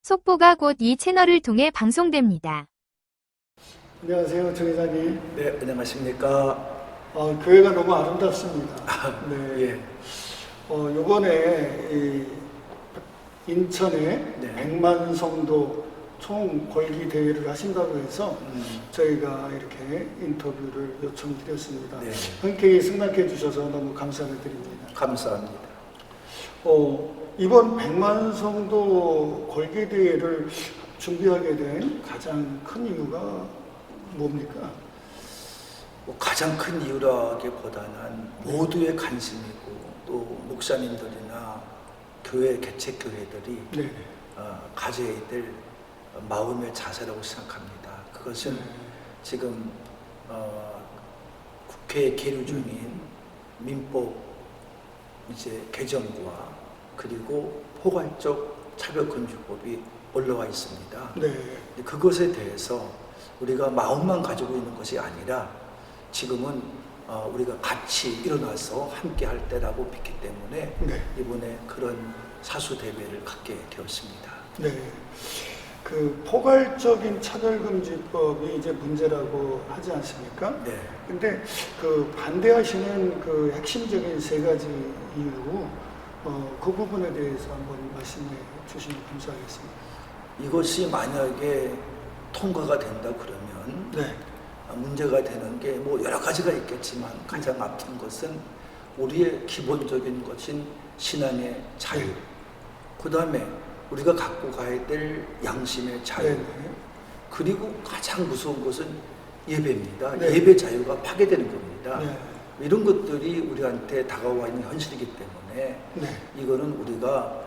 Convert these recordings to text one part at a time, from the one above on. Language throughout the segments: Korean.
속보가 곧 이 채널을 통해 방송됩니다. 안녕하세요, 정 회장님. 네, 안녕하십니까. 교회가 너무 아름답습니다. 네. 예. 요번에 이 인천에 네. 100만 성도 총 걸기 대회를 하신다고 해서 저희가 이렇게 인터뷰를 요청드렸습니다. 네. 흔쾌히 승낙해 주셔서 너무 감사를 드립니다. 감사합니다. 이번 100만 성도 걸기 대회를 준비하게 된 가장 큰 이유가 뭡니까? 가장 큰 이유라기보다는 모두의 관심이고 또 목사님들이나 교회 개척 교회들이 네. 가져야 될 마음의 자세라고 생각합니다. 그것은 지금 국회에 계류 중인 민법 이제 개정과 그리고 포괄적 차별금지법이 올라와 있습니다. 네. 그것에 대해서 우리가 마음만 가지고 있는 것이 아니라 지금은 우리가 같이 일어나서 함께 할 때라고 믿기 때문에 네. 이번에 그런 사수 대회를 갖게 되었습니다. 네. 그 포괄적인 차별금지법이 이제 문제라고 하지 않습니까? 네. 근데 그 반대하시는 그 핵심적인 세 가지 이유, 그 부분에 대해서 한번 말씀해 주시면 감사하겠습니다. 이것이 만약에 통과가 된다 그러면 네. 문제가 되는 게 뭐 여러 가지가 있겠지만 가장 아픈 것은 우리의 기본적인 것인 신앙의 자유, 네. 그 다음에 우리가 갖고 가야 될 양심의 자유, 네. 그리고 가장 무서운 것은 예배입니다. 네. 예배 자유가 파괴되는 겁니다. 네. 이런 것들이 우리한테 다가와 있는 현실이기 때문에 네. 이거는 우리가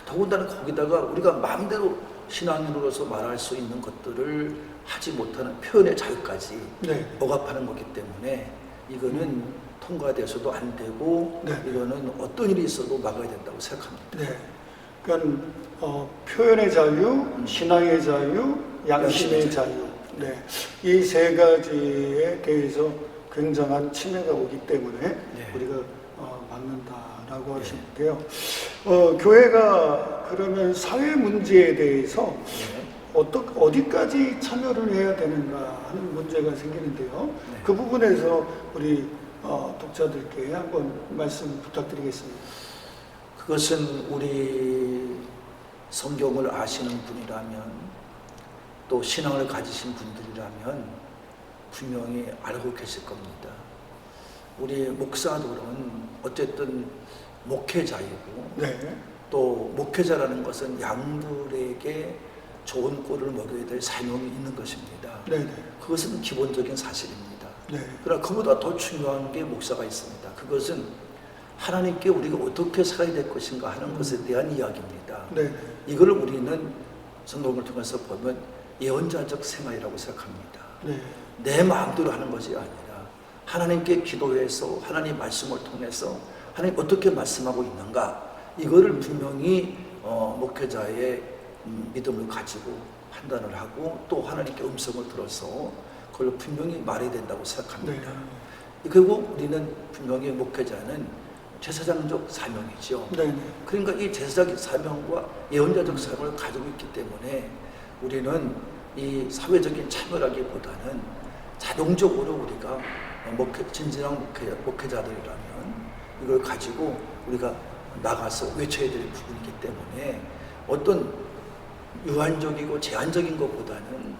더군다나 거기다가 우리가 마음대로 신앙인으로서 말할 수 있는 것들을 하지 못하는 표현의 자유까지 네. 억압하는 거기 때문에 이거는 통과돼서도 안 되고 네. 이거는 어떤 일이 있어도 막아야 된다고 생각합니다. 네. 그러니까 표현의 자유, 신앙의 자유, 양심의 자유. 네. 이 세 가지에 대해서 굉장한 침해가 오기 때문에 네. 우리가 막는다라고 하시는데요. 교회가 그러면 사회 문제에 대해서 네. 어디까지 참여를 해야 되는가 하는 문제가 생기는데요. 네. 그 부분에서 우리 독자들께 한번 말씀 부탁드리겠습니다. 그것은 우리 성경을 아시는 분이라면 또 신앙을 가지신 분들이라면 분명히 알고 계실 겁니다. 우리 목사들은 어쨌든 목회자이고 네. 또 목회자라는 것은 양들에게 좋은 꼴을 먹여야 될 사명이 있는 것입니다. 네. 그것은 기본적인 사실입니다. 네. 그러나 그보다 더 중요한 게 목사가 있습니다. 그것은 하나님께 우리가 어떻게 살아야 될 것인가 하는 것에 대한 이야기입니다. 네. 이걸 우리는 성경을 통해서 보면 예언자적 생활이라고 생각합니다. 네. 내 마음대로 하는 것이 아니라 하나님께 기도해서 하나님 말씀을 통해서 하나님 어떻게 말씀하고 있는가 이거를 분명히 목회자의 믿음을 가지고 판단을 하고 또 하나님께 음성을 들어서 그걸 분명히 말해야 된다고 생각합니다. 네. 그리고 우리는 분명히 목회자는 제사장적 사명이죠. 네. 그러니까 이 제사장적 사명과 예언자적 사명을 가지고 있기 때문에 우리는 이 사회적인 참여라기보다는 자동적으로 우리가 진정한 목회자들이라면 이걸 가지고 우리가 나가서 외쳐야 될 부분이기 때문에 어떤 유한적이고 제한적인 것보다는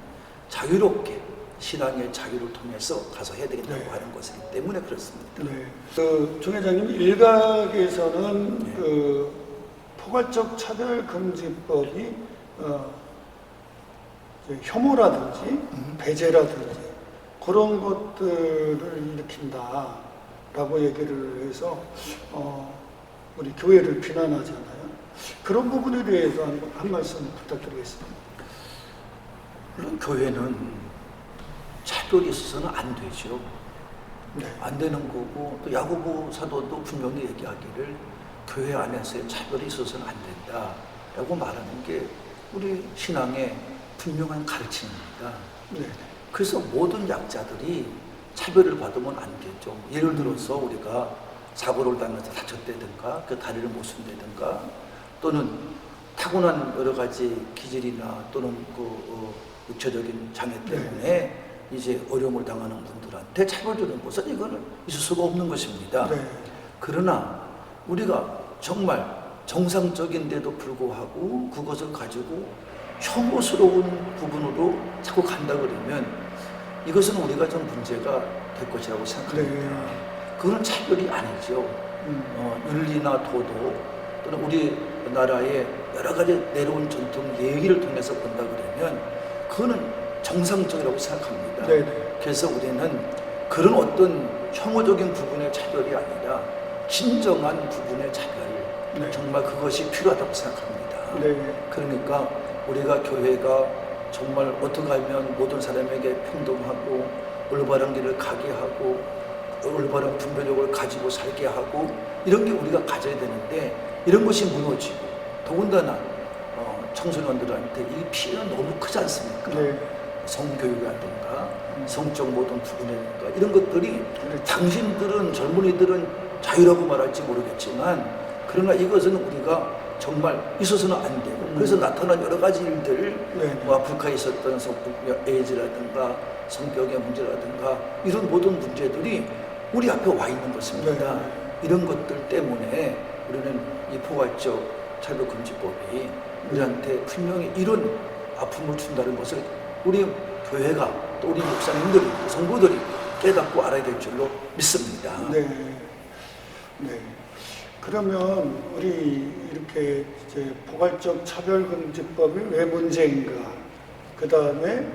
자유롭게 신앙의 자유를 통해서 가서 해야 되겠다고 네. 하는 것이기 때문에 그렇습니다. 네. 정 회장님 일각에서는 네. 그 포괄적 차별금지법이 이제 혐오라든지 배제라든지 그런 것들을 일으킨다라고 얘기를 해서 우리 교회를 비난하잖아요. 그런 부분에 대해서 한 말씀 부탁드리겠습니다. 물론 교회는 차별이 있어서는 안 되죠. 네. 안 되는 거고 또 야고보 사도도 분명히 얘기하기를 교회 안에서의 차별이 있어서는 안 된다라고 말하는 게 우리 신앙의 분명한 가르침입니다. 네. 그래서 모든 약자들이 차별을 받으면 안 되죠. 예를 들어서 우리가 사고를 당해서 다쳤다든가 그 다리를 못 쓴다든가 또는 타고난 여러 가지 기질이나 또는 육체적인 장애 때문에 이제 어려움을 당하는 분들한테 차별적인 것은 이거는 있을 수가 없는 것입니다. 네. 그러나 우리가 정말 정상적인데도 불구하고 그것을 가지고 혐오스러운 부분으로 자꾸 간다 그러면 이것은 우리가 좀 문제가 될 것이라고 생각합니다. 그건 차별이 아니죠. 윤리나 도도 또는 우리나라의 여러 가지 내려온 전통 예의를 통해서 본다 그러면 그거는 정상적이라고 생각합니다. 그래서 우리는 그런 어떤 혐오적인 부분의 차별이 아니라 진정한 부분의 차별, 정말 그것이 필요하다고 생각합니다. 그러니까 우리가 교회가 정말 어떻게 하면 모든 사람에게 평등하고 올바른 길을 가게 하고 올바른 분별력을 가지고 살게 하고 이런 게 우리가 가져야 되는데 이런 것이 무너지고 더군다나 청소년들한테 이 피해가 너무 크지 않습니까? 성교육이라든가 성적 모든 부분이라든가 이런 것들이 당신들은 젊은이들은 자유라고 말할지 모르겠지만 그러나 이것은 우리가 정말 있어서는 안 되고 그래서 나타난 여러 가지 일들 뭐 아프리카에 있었던 에이즈라든가 성병의 문제라든가 이런 모든 문제들이 우리 앞에 와 있는 것입니다. 이런 것들 때문에 우리는 이 포괄적 차별금지법이 우리한테 분명히 이런 아픔을 준다는 것을 우리 교회가 또 우리 목사님들이 성도들이 깨닫고 알아야 될 줄로 믿습니다. 그러면 우리 이렇게 이제 포괄적 차별금지법이 왜 문제인가? 그 다음에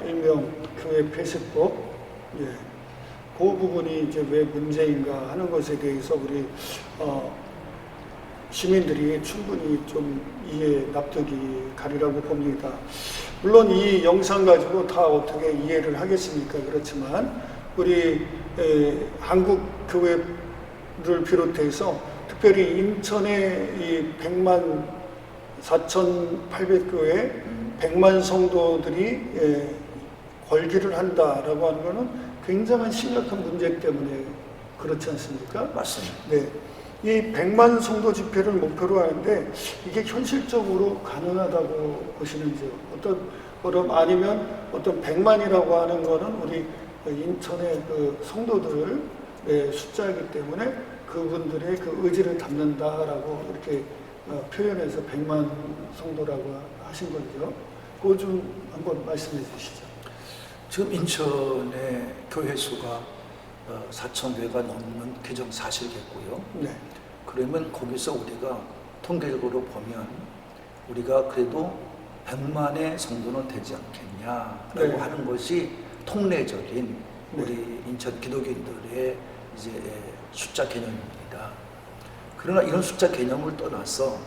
일명 교회 폐쇄법, 그 부분이 이제 왜 문제인가 하는 것에 대해서 우리 시민들이 충분히 좀 이해 납득이 가리라고 봅니다. 물론 이 영상 가지고 다 어떻게 이해를 하겠습니까? 그렇지만 우리 한국 교회를 비롯해서 특별히 인천의 이 100만 4,800교회 100만 성도들이 걸기를 한다라고 하는 것은 굉장한 심각한 문제 때문에 그렇지 않습니까? 맞습니다. 이 100만 성도 집회를 목표로 하는데 이게 현실적으로 가능하다고 보시는지요? 그럼 아니면 어떤 100만이라고 하는 거는 우리 인천의 그 성도들을 숫자이기 때문에 그분들의 그 의지를 담는다라고 이렇게 표현해서 100만 성도라고 하신 거죠. 그거 좀 한번 말씀해 주시죠. 지금 인천의 교회 수가 4,000교회가 넘는 규정 사실겠고요. 그러면 거기서 우리가 통계적으로 보면 우리가 그래도 100만의 성도는 되지 않겠냐라고 하는 것이 통례적인 우리 인천 기독인들의 이제 숫자 개념입니다. 그러나 이런 숫자 개념을 떠나서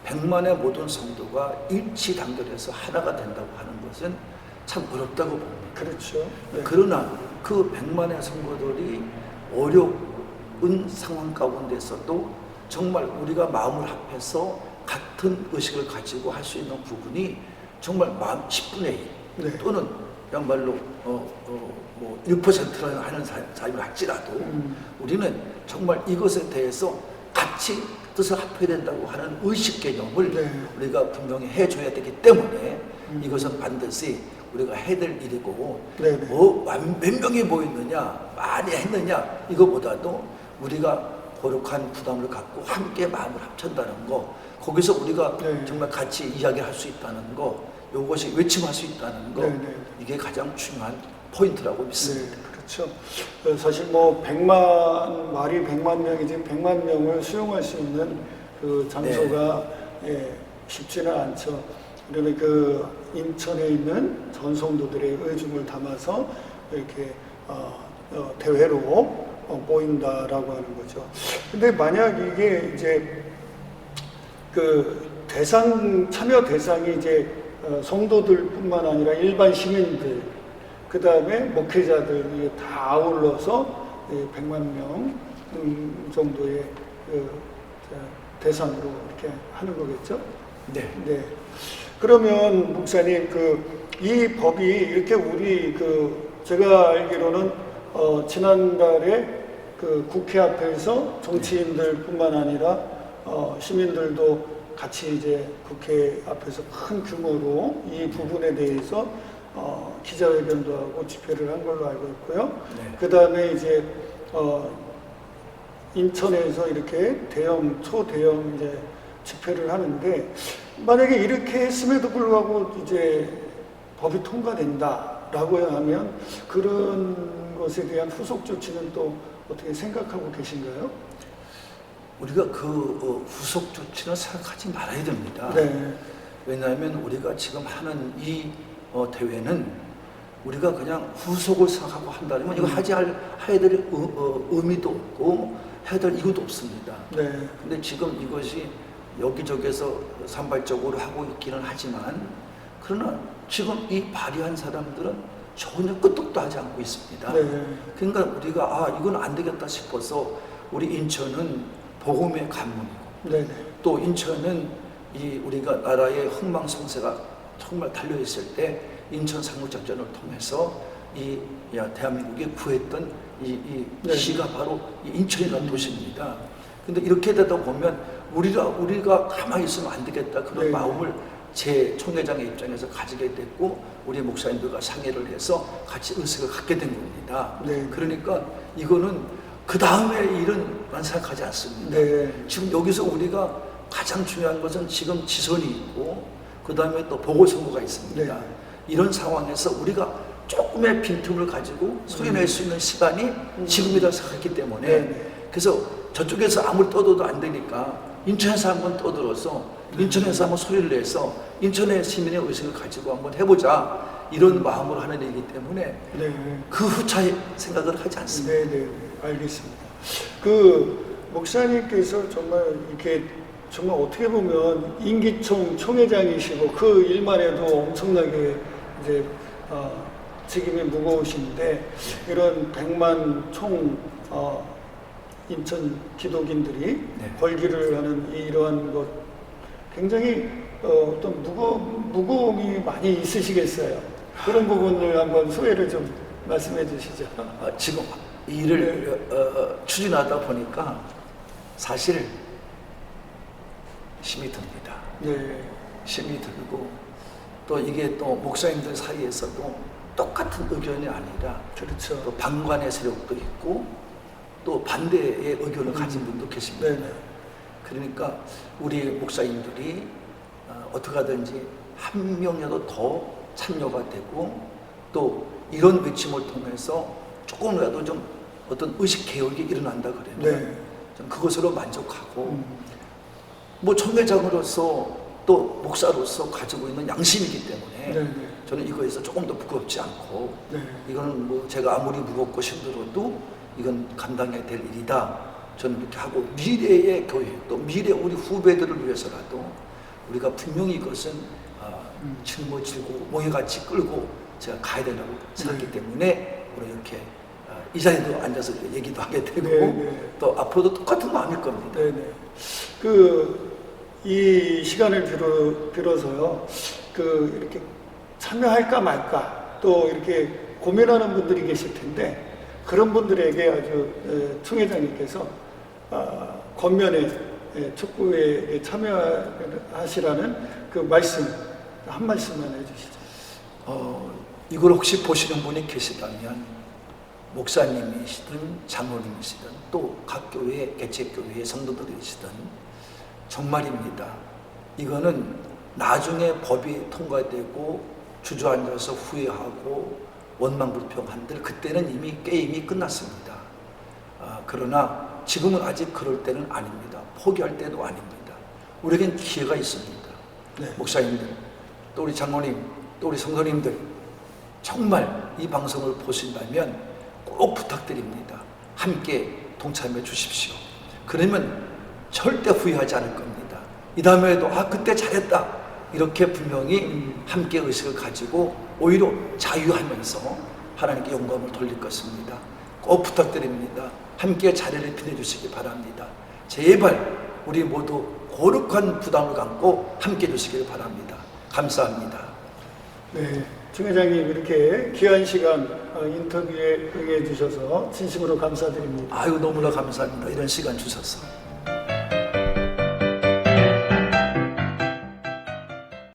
100만의 모든 성도가 일치 단결해서 하나가 된다고 하는 것은 참 어렵다고 봅니다. 그렇죠. 그러나 그 100만의 성도들이 어려운 상황 가운데서도 정말 우리가 마음을 합해서 같은 의식을 가지고 할 수 있는 부분이 정말 마음 10분의 1 또는 그야말로 1%를 하는 사람이 할지라도 우리는 정말 이것에 대해서 같이 뜻을 합해야 된다고 하는 의식 개념을 우리가 분명히 해줘야 되기 때문에 이것은 반드시 우리가 해야 될 일이고 몇 명이 모였느냐 많이 했느냐 이거보다도 우리가 거룩한 부담을 갖고 함께 마음을 합친다는 거 거기서 우리가 정말 같이 이야기할 수 있다는 거 이것이 외침할 수 있다는 거 이게 가장 중요한 포인트라고 믿습니다. 그렇죠. 사실 뭐 100만 말이 100만 명이지 100만 명을 수용할 수 있는 그 장소가 쉽지는 않죠. 그러면 그 인천에 있는 전성도들의 의중을 담아서 이렇게 대회로 모인다라고 하는 거죠. 근데 만약 이게 이제 그 참여 대상이 이제 성도들뿐만 아니라 일반 시민들, 그 다음에 목회자들이 다 아울러서 100만 명 정도의 그 대상으로 이렇게 하는 거겠죠? 그러면 목사님 이 법이 이렇게 우리 제가 알기로는 지난달에 그 국회 앞에서 정치인들뿐만 아니라 시민들도 같이 이제 국회 앞에서 큰 규모로 이 부분에 대해서 기자회견도 하고 집회를 한 걸로 알고 있고요. 네. 그 다음에 이제 인천에서 이렇게 초대형 이제 집회를 하는데, 만약에 이렇게 했음에도 불구하고 이제 법이 통과된다라고 하면 그런 것에 대한 후속 조치는 또 어떻게 생각하고 계신가요? 우리가 그 후속 조치는 생각하지 말아야 됩니다. 네. 왜냐하면 우리가 지금 하는 이 대회는 우리가 그냥 후속을 생각하고 한다면 이거 해야 될 의미도 없고 해야 될 이유도 없습니다. 네. 근데 지금 이것이 여기저기서 산발적으로 하고 있기는 하지만, 그러나 지금 이 발의한 사람들은 전혀 끄떡도 하지 않고 있습니다. 네. 그러니까 우리가 이건 안 되겠다 싶어서, 우리 인천은 복음의 관문이고, 네. 또 인천은 우리가 나라의 흥망성쇠가 정말 달려있을 때 인천 상륙작전을 통해서 대한민국이 구했던 네. 시가 바로 이 인천이라는 도시입니다. 근데 이렇게 되다 보면 우리가 가만히 있으면 안 되겠다, 그런 네. 마음을 제 총회장의 입장에서 가지게 됐고, 우리 목사님들과 상의를 해서 같이 의식을 갖게 된 겁니다. 네. 그러니까 이거는 그 다음에 일은 생각하지 않습니다. 네. 지금 여기서 우리가 가장 중요한 것은 지금 지선이 있고, 그 다음에 또 보궐선거가 있습니다. 네. 이런 상황에서 우리가 조금의 빈틈을 가지고 소리낼 수 있는 시간이 지금이라고 생각했기 때문에, 네. 그래서 저쪽에서 아무리 떠들어도 안 되니까 인천에서 한번 떠들어서, 인천에서 한번 소리를 내서 인천의 시민의 의식을 가지고 한번 해보자, 이런 마음으로 하는 일이기 때문에 네. 그 후차에 생각을 하지 않습니다. 네. 알겠습니다. 그 목사님께서 정말 이렇게 정말 어떻게 보면 임기총 총회장이시고 그 일만 해도 엄청나게 이제 책임이 무거우신데, 이런 100만 총 인천 기독인들이 네. 걸기를 하는 이러한 것, 굉장히 어떤 무거움이 많이 있으시겠어요. 그런 부분을 한번 소회를 좀 말씀해 주시죠. 지금 이 일을 추진하다 보니까 사실 힘이 듭니다. 네. 힘이 들고, 또 이게 또 목사님들 사이에서도 똑같은 의견이 아니라 그렇죠. 또 방관의 세력도 있고 또 반대의 의견을 가진 분도 계십니다. 네네. 그러니까 우리 목사님들이 어떻게 하든지 한 명이라도 더 참여가 되고, 또 이런 외침을 통해서 조금이라도 좀 어떤 의식 개혁이 일어난다 그러면 네. 좀 그것으로 만족하고, 뭐 총회장으로서 또 목사로서 가지고 있는 양심이기 때문에 네네. 저는 이거에서 조금 더 부끄럽지 않고, 네. 이거는 뭐 제가 아무리 무겁고 힘들어도 이건 감당해야 될 일이다, 저는 이렇게 하고, 미래의 교회, 또 미래 우리 후배들을 위해서라도 우리가 분명히 이것은 짊어지고 몽해같이 끌고 제가 가야 된다고 생각하기 때문에 오늘 이렇게 이 자리에도 앉아서 얘기도 하게 되고, 네. 또 앞으로도 똑같은 마음일 겁니다. 네네. 이 시간을 빌어서요, 이렇게 참여할까 말까 또 이렇게 고민하는 분들이 계실 텐데, 그런 분들에게 아주 총회장님께서 권면에 촉구에 참여하시라는 그 말씀, 한 말씀만 해주시죠. 이걸 혹시 보시는 분이 계시다면, 목사님이시든 장로님이시든 또 각 교회, 개척교회의 성도들이시든, 정말입니다. 이거는 나중에 법이 통과되고 주저앉아서 후회하고 원망불평한들, 그때는 이미 게임이 끝났습니다. 그러나 지금은 아직 그럴 때는 아닙니다. 포기할 때도 아닙니다. 우리에겐 기회가 있습니다. 네. 목사님들, 또 우리 장로님, 또 우리 성도님들, 정말 이 방송을 보신다면 꼭 부탁드립니다. 함께 동참해 주십시오. 그러면 절대 후회하지 않을 겁니다. 이 다음에도 그때 잘했다, 이렇게 분명히 함께 의식을 가지고 오히려 자유하면서 하나님께 영광을 돌릴 것입니다. 꼭 부탁드립니다. 함께 자리를 빛내주시기 바랍니다. 제발 우리 모두 거룩한 부담을 갖고 함께 해주시길 바랍니다. 감사합니다. 네, 총회장님 이렇게 귀한 시간 인터뷰에 응해 주셔서 진심으로 감사드립니다. 아유, 너무나 감사합니다. 이런 시간 주셔서.